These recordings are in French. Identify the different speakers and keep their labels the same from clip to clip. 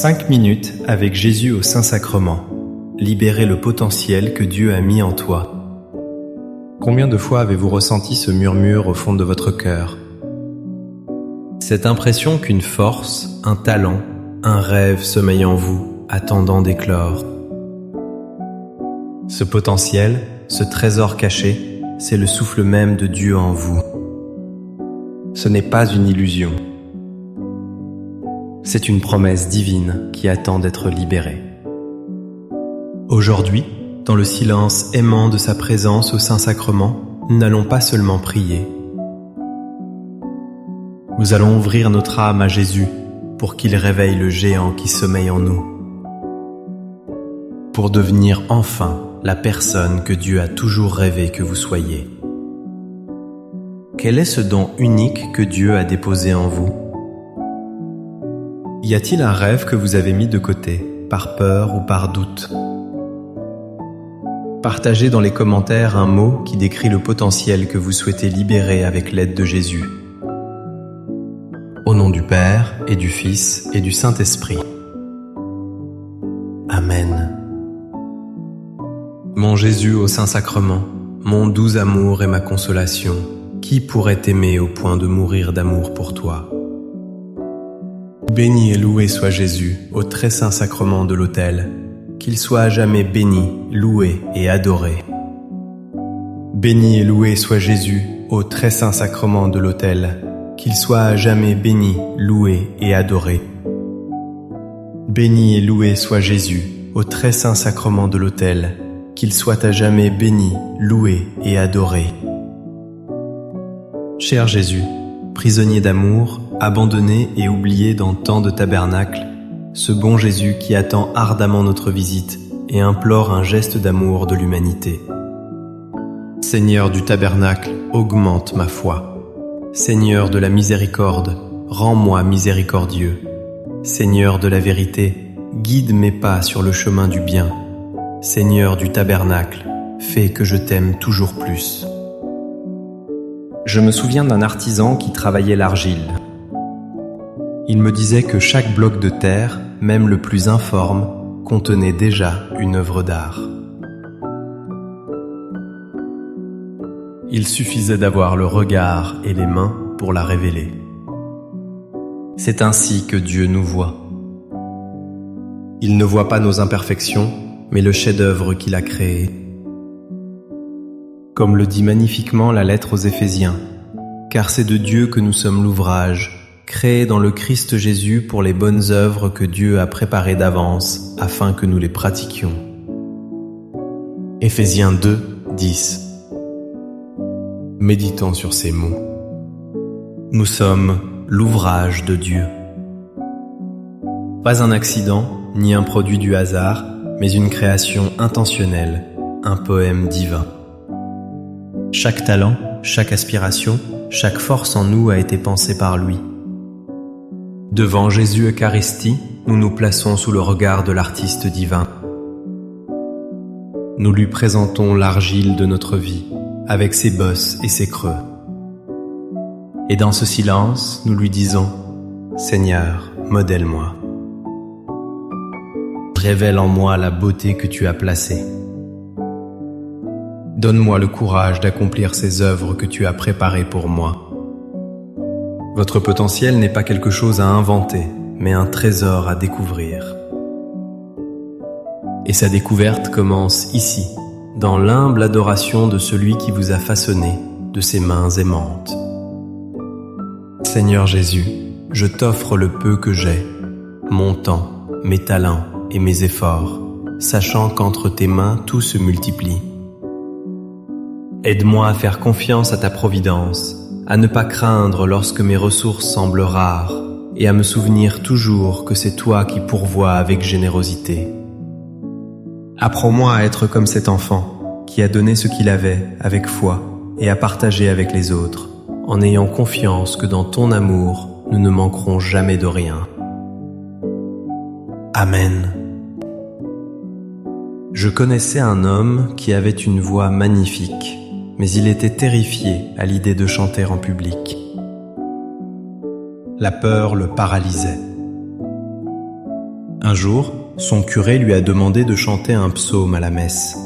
Speaker 1: 5 minutes avec Jésus au Saint-Sacrement. Libérer le potentiel que Dieu a mis en toi. Combien de fois avez-vous ressenti ce murmure au fond de votre cœur? Cette impression qu'une force, un talent, un rêve sommeille en vous, attendant d'éclore. Ce potentiel, ce trésor caché, c'est le souffle même de Dieu en vous. Ce n'est pas une illusion. C'est une promesse divine qui attend d'être libérée. Aujourd'hui, dans le silence aimant de sa présence au Saint-Sacrement, nous n'allons pas seulement prier. Nous allons ouvrir notre âme à Jésus pour qu'il réveille le géant qui sommeille en nous. Pour devenir enfin la personne que Dieu a toujours rêvé que vous soyez. Quel est ce don unique que Dieu a déposé en vous? Y a-t-il un rêve que vous avez mis de côté, par peur ou par doute? Partagez dans les commentaires un mot qui décrit le potentiel que vous souhaitez libérer avec l'aide de Jésus. Au nom du Père, et du Fils, et du Saint-Esprit. Amen. Mon Jésus au Saint-Sacrement, mon doux amour et ma consolation, qui pourrait t'aimer au point de mourir d'amour pour toi? Béni et loué soit Jésus au très saint sacrement de l'autel, qu'il soit à jamais béni, loué et adoré. Béni et loué soit Jésus au très saint sacrement de l'autel, qu'il soit à jamais béni, loué et adoré. Béni et loué soit Jésus au très saint sacrement de l'autel, qu'il soit à jamais béni, loué et adoré. Cher Jésus, prisonnier d'amour, abandonné et oublié dans tant de tabernacles, ce bon Jésus qui attend ardemment notre visite et implore un geste d'amour de l'humanité. Seigneur du tabernacle, augmente ma foi. Seigneur de la miséricorde, rends-moi miséricordieux. Seigneur de la vérité, guide mes pas sur le chemin du bien. Seigneur du tabernacle, fais que je t'aime toujours plus. Je me souviens d'un artisan qui travaillait l'argile. Il me disait que chaque bloc de terre, même le plus informe, contenait déjà une œuvre d'art. Il suffisait d'avoir le regard et les mains pour la révéler. C'est ainsi que Dieu nous voit. Il ne voit pas nos imperfections, mais le chef-d'œuvre qu'il a créé. Comme le dit magnifiquement la lettre aux Éphésiens, car c'est de Dieu que nous sommes l'ouvrage, créé dans le Christ Jésus pour les bonnes œuvres que Dieu a préparées d'avance afin que nous les pratiquions. Éphésiens 2, 10. Méditons sur ces mots. Nous sommes l'ouvrage de Dieu. Pas un accident, ni un produit du hasard, mais une création intentionnelle, un poème divin. Chaque talent, chaque aspiration, chaque force en nous a été pensée par lui. Devant Jésus Eucharistie, nous nous plaçons sous le regard de l'artiste divin. Nous lui présentons l'argile de notre vie, avec ses bosses et ses creux. Et dans ce silence, nous lui disons « Seigneur, modèle-moi. Révèle en moi la beauté que tu as placée. Donne-moi le courage d'accomplir ces œuvres que tu as préparées pour moi. » Votre potentiel n'est pas quelque chose à inventer, mais un trésor à découvrir. Et sa découverte commence ici, dans l'humble adoration de celui qui vous a façonné de ses mains aimantes. Seigneur Jésus, je t'offre le peu que j'ai, mon temps, mes talents et mes efforts, sachant qu'entre tes mains tout se multiplie. Aide-moi à faire confiance à ta providence, à ne pas craindre lorsque mes ressources semblent rares et à me souvenir toujours que c'est toi qui pourvois avec générosité. Apprends-moi à être comme cet enfant qui a donné ce qu'il avait avec foi et à partager avec les autres, en ayant confiance que dans ton amour, nous ne manquerons jamais de rien. Amen. Je connaissais un homme qui avait une voix magnifique, mais il était terrifié à l'idée de chanter en public. La peur le paralysait. Un jour, son curé lui a demandé de chanter un psaume à la messe.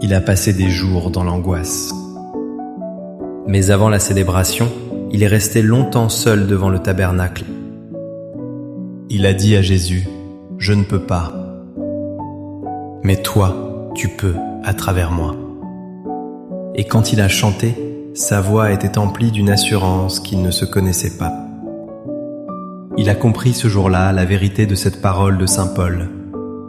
Speaker 1: Il a passé des jours dans l'angoisse. Mais avant la célébration, il est resté longtemps seul devant le tabernacle. Il a dit à Jésus, « Je ne peux pas. Mais toi, tu peux à travers moi. » Et quand il a chanté, sa voix était emplie d'une assurance qu'il ne se connaissait pas. Il a compris ce jour-là la vérité de cette parole de saint Paul,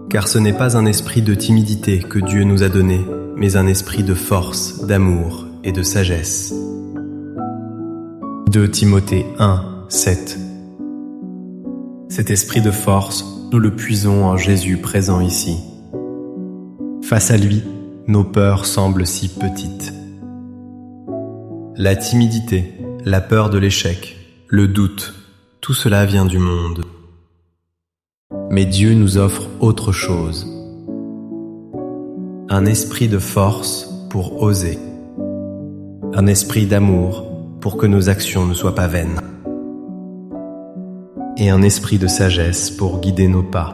Speaker 1: car ce n'est pas un esprit de timidité que Dieu nous a donné, mais un esprit de force, d'amour et de sagesse. 2 Timothée 1, 7. Cet esprit de force, nous le puisons en Jésus présent ici. Face à lui, nos peurs semblent si petites. La timidité, la peur de l'échec, le doute, tout cela vient du monde. Mais Dieu nous offre autre chose. Un esprit de force pour oser. Un esprit d'amour pour que nos actions ne soient pas vaines. Et un esprit de sagesse pour guider nos pas.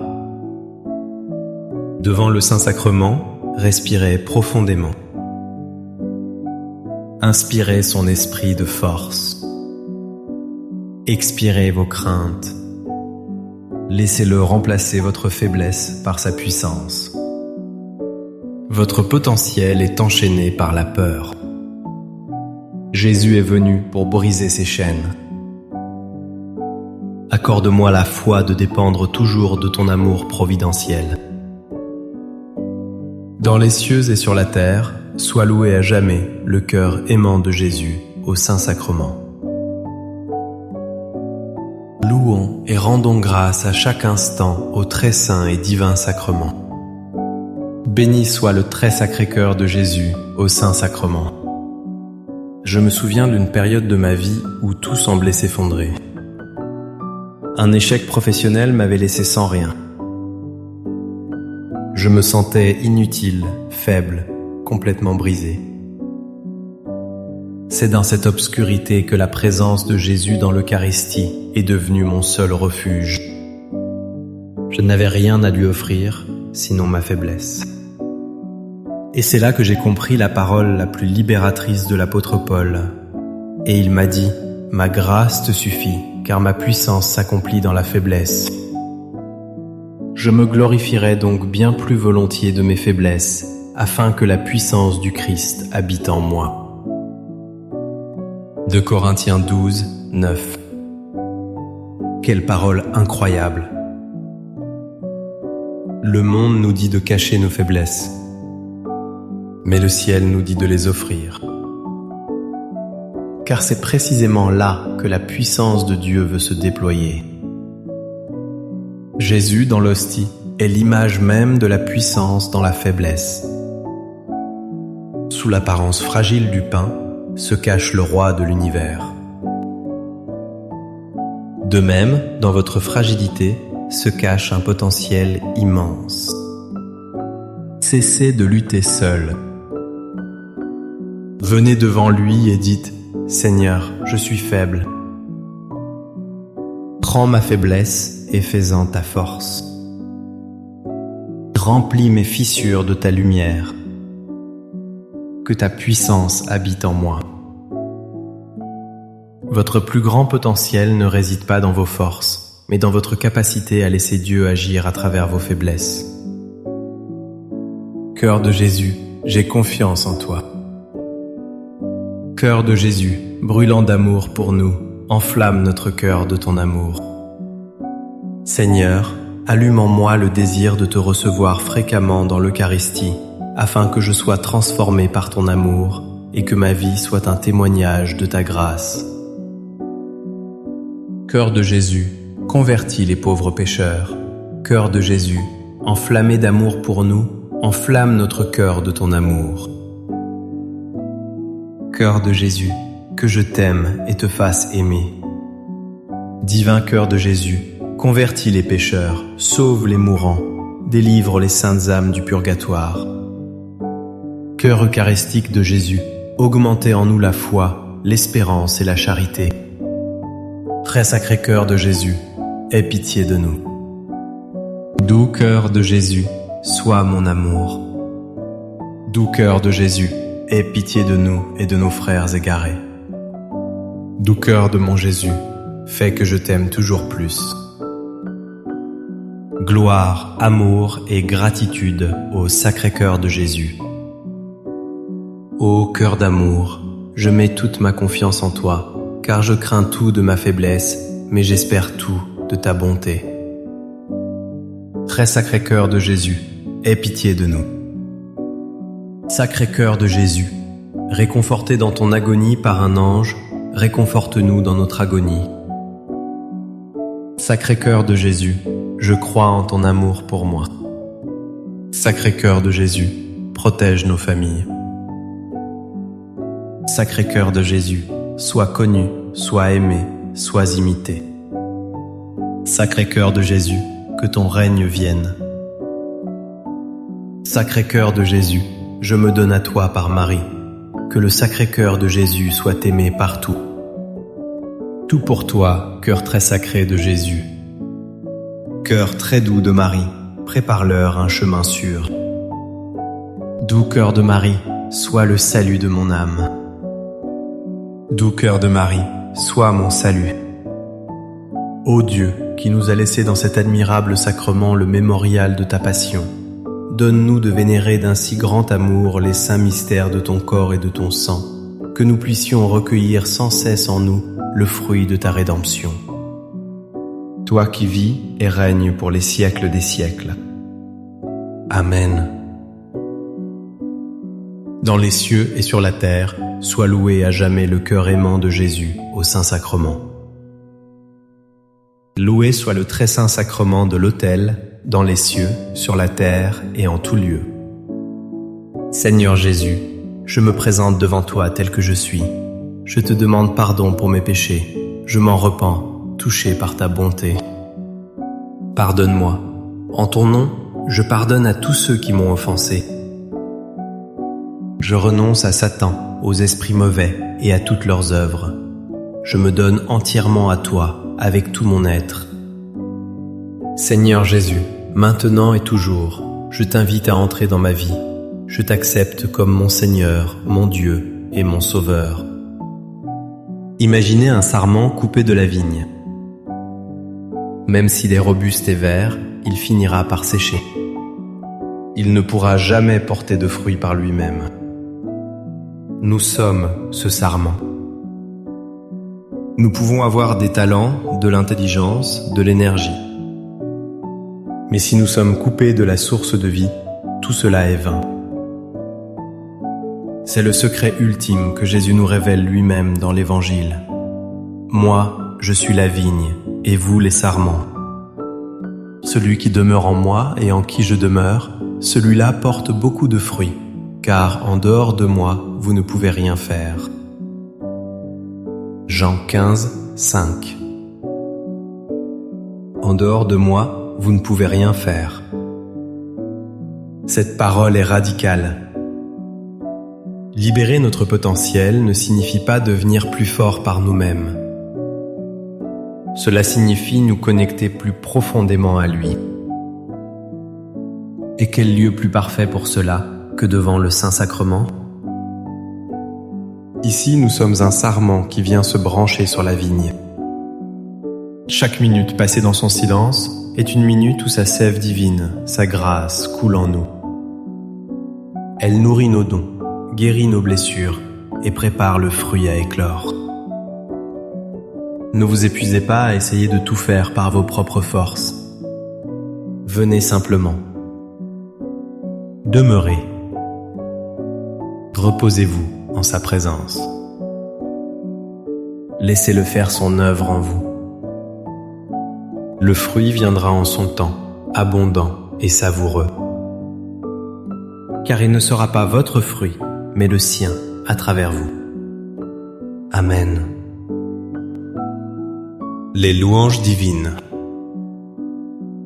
Speaker 1: Devant le Saint-Sacrement, respirez profondément. Inspirez son esprit de force. Expirez vos craintes. Laissez-le remplacer votre faiblesse par sa puissance. Votre potentiel est enchaîné par la peur. Jésus est venu pour briser ces chaînes. Accorde-moi la foi de dépendre toujours de ton amour providentiel. Dans les cieux et sur la terre, sois loué à jamais le cœur aimant de Jésus au Saint-Sacrement. Louons et rendons grâce à chaque instant au très saint et divin sacrement. Béni soit le très sacré cœur de Jésus au Saint-Sacrement. Je me souviens d'une période de ma vie où tout semblait s'effondrer. Un échec professionnel m'avait laissé sans rien. Je me sentais inutile, faible, complètement brisé. C'est dans cette obscurité que la présence de Jésus dans l'Eucharistie est devenue mon seul refuge. Je n'avais rien à lui offrir, sinon ma faiblesse. Et c'est là que j'ai compris la parole la plus libératrice de l'apôtre Paul. Et il m'a dit, « Ma grâce te suffit, car ma puissance s'accomplit dans la faiblesse. » Je me glorifierai donc bien plus volontiers de mes faiblesses, afin que la puissance du Christ habite en moi. 2 Corinthiens 12, 9. Quelle parole incroyable! Le monde nous dit de cacher nos faiblesses, mais le ciel nous dit de les offrir. Car c'est précisément là que la puissance de Dieu veut se déployer. Jésus, dans l'hostie, est l'image même de la puissance dans la faiblesse. Sous l'apparence fragile du pain se cache le roi de l'univers. De même, dans votre fragilité se cache un potentiel immense. Cessez de lutter seul. Venez devant lui et dites « Seigneur, je suis faible. Prends ma faiblesse et fais-en ta force. Remplis mes fissures de ta lumière. Que ta puissance habite en moi. » Votre plus grand potentiel ne réside pas dans vos forces, mais dans votre capacité à laisser Dieu agir à travers vos faiblesses. Cœur de Jésus, j'ai confiance en toi. Cœur de Jésus, brûlant d'amour pour nous, enflamme notre cœur de ton amour. Seigneur, allume en moi le désir de te recevoir fréquemment dans l'Eucharistie, afin que je sois transformé par ton amour et que ma vie soit un témoignage de ta grâce. Cœur de Jésus, convertis les pauvres pécheurs. Cœur de Jésus, enflammé d'amour pour nous, enflamme notre cœur de ton amour. Cœur de Jésus, que je t'aime et te fasse aimer. Divin cœur de Jésus, convertis les pécheurs, sauve les mourants, délivre les saintes âmes du purgatoire. Cœur eucharistique de Jésus, augmentez en nous la foi, l'espérance et la charité. Très sacré cœur de Jésus, aie pitié de nous. Doux cœur de Jésus, sois mon amour. Doux cœur de Jésus, aie pitié de nous et de nos frères égarés. Doux cœur de mon Jésus, fais que je t'aime toujours plus. Gloire, amour et gratitude au Sacré-Cœur de Jésus. Ô cœur d'amour, je mets toute ma confiance en toi, car je crains tout de ma faiblesse, mais j'espère tout de ta bonté. Très Sacré-Cœur de Jésus, aie pitié de nous. Sacré-Cœur de Jésus, réconforté dans ton agonie par un ange, réconforte-nous dans notre agonie. Sacré-Cœur de Jésus, je crois en ton amour pour moi. Sacré-Cœur de Jésus, protège nos familles. Sacré-Cœur de Jésus, sois connu, sois aimé, sois imité. Sacré-Cœur de Jésus, que ton règne vienne. Sacré-Cœur de Jésus, je me donne à toi par Marie. Que le Sacré-Cœur de Jésus soit aimé partout. Tout pour toi, cœur très sacré de Jésus. Cœur très doux de Marie, prépare-leur un chemin sûr. Doux cœur de Marie, sois le salut de mon âme. Doux cœur de Marie, sois mon salut. Ô Dieu, qui nous a laissé dans cet admirable sacrement le mémorial de ta passion, donne-nous de vénérer d'un si grand amour les saints mystères de ton corps et de ton sang, que nous puissions recueillir sans cesse en nous le fruit de ta rédemption. Toi qui vis et règnes pour les siècles des siècles. Amen. Dans les cieux et sur la terre, soit loué à jamais le cœur aimant de Jésus au Saint-Sacrement. Loué soit le très saint sacrement de l'autel, dans les cieux, sur la terre et en tout lieu. Seigneur Jésus, je me présente devant toi tel que je suis. Je te demande pardon pour mes péchés. Je m'en repens, touché par ta bonté. Pardonne-moi. En ton nom, je pardonne à tous ceux qui m'ont offensé. Je renonce à Satan, aux esprits mauvais et à toutes leurs œuvres. Je me donne entièrement à toi, avec tout mon être. Seigneur Jésus, maintenant et toujours, je t'invite à entrer dans ma vie. Je t'accepte comme mon Seigneur, mon Dieu et mon Sauveur. Imaginez un sarment coupé de la vigne. Même s'il est robuste et vert, il finira par sécher. Il ne pourra jamais porter de fruits par lui-même. Nous sommes ce sarment. Nous pouvons avoir des talents, de l'intelligence, de l'énergie. Mais si nous sommes coupés de la source de vie, tout cela est vain. C'est le secret ultime que Jésus nous révèle lui-même dans l'Évangile. Moi, je suis la vigne, et vous les sarments. Celui qui demeure en moi et en qui je demeure, celui-là porte beaucoup de fruits, car en dehors de moi, vous ne pouvez rien faire. Jean 15, 5. En dehors de moi, vous ne pouvez rien faire. Cette parole est radicale. Libérer notre potentiel ne signifie pas devenir plus fort par nous-mêmes. Cela signifie nous connecter plus profondément à lui. Et quel lieu plus parfait pour cela que devant le Saint-Sacrement ? Ici, nous sommes un sarment qui vient se brancher sur la vigne. Chaque minute passée dans son silence est une minute où sa sève divine, sa grâce coule en nous. Elle nourrit nos dons, guérit nos blessures et prépare le fruit à éclore. Ne vous épuisez pas à essayer de tout faire par vos propres forces. Venez simplement. Demeurez. Reposez-vous en sa présence. Laissez-le faire son œuvre en vous. Le fruit viendra en son temps, abondant et savoureux. Car il ne sera pas votre fruit, mais le sien à travers vous. Amen. Les louanges divines.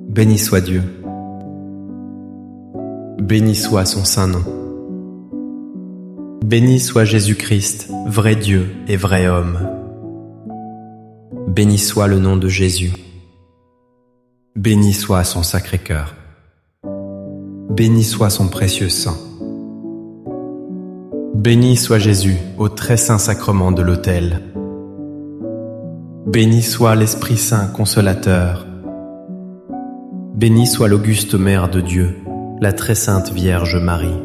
Speaker 1: Béni soit Dieu. Béni soit son saint nom. Béni soit Jésus-Christ, vrai Dieu et vrai homme. Béni soit le nom de Jésus. Béni soit son Sacré-Cœur. Béni soit son précieux sang. Béni soit Jésus au très saint sacrement de l'autel. Béni soit l'Esprit Saint consolateur. Béni soit l'auguste Mère de Dieu, la très sainte Vierge Marie.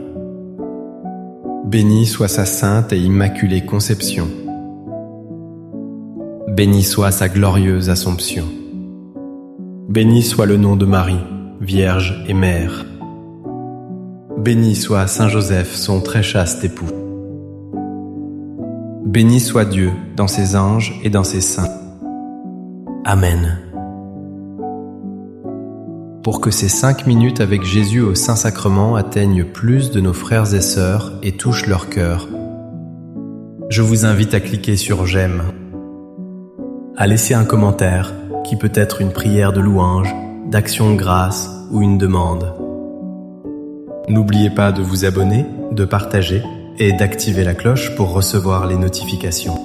Speaker 1: Béni soit sa sainte et immaculée conception. Béni soit sa glorieuse Assomption. Béni soit le nom de Marie, Vierge et Mère. Béni soit Saint Joseph, son très chaste époux. Béni soit Dieu dans ses anges et dans ses saints. Amen. Pour que ces 5 minutes avec Jésus au Saint-Sacrement atteignent plus de nos frères et sœurs et touchent leur cœur, je vous invite à cliquer sur j'aime, à laisser un commentaire qui peut être une prière de louange, d'action de grâce ou une demande. N'oubliez pas de vous abonner, de partager et d'activer la cloche pour recevoir les notifications.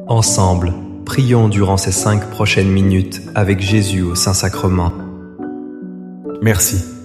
Speaker 1: Ensemble, prions durant ces 5 prochaines minutes avec Jésus au Saint-Sacrement. Merci.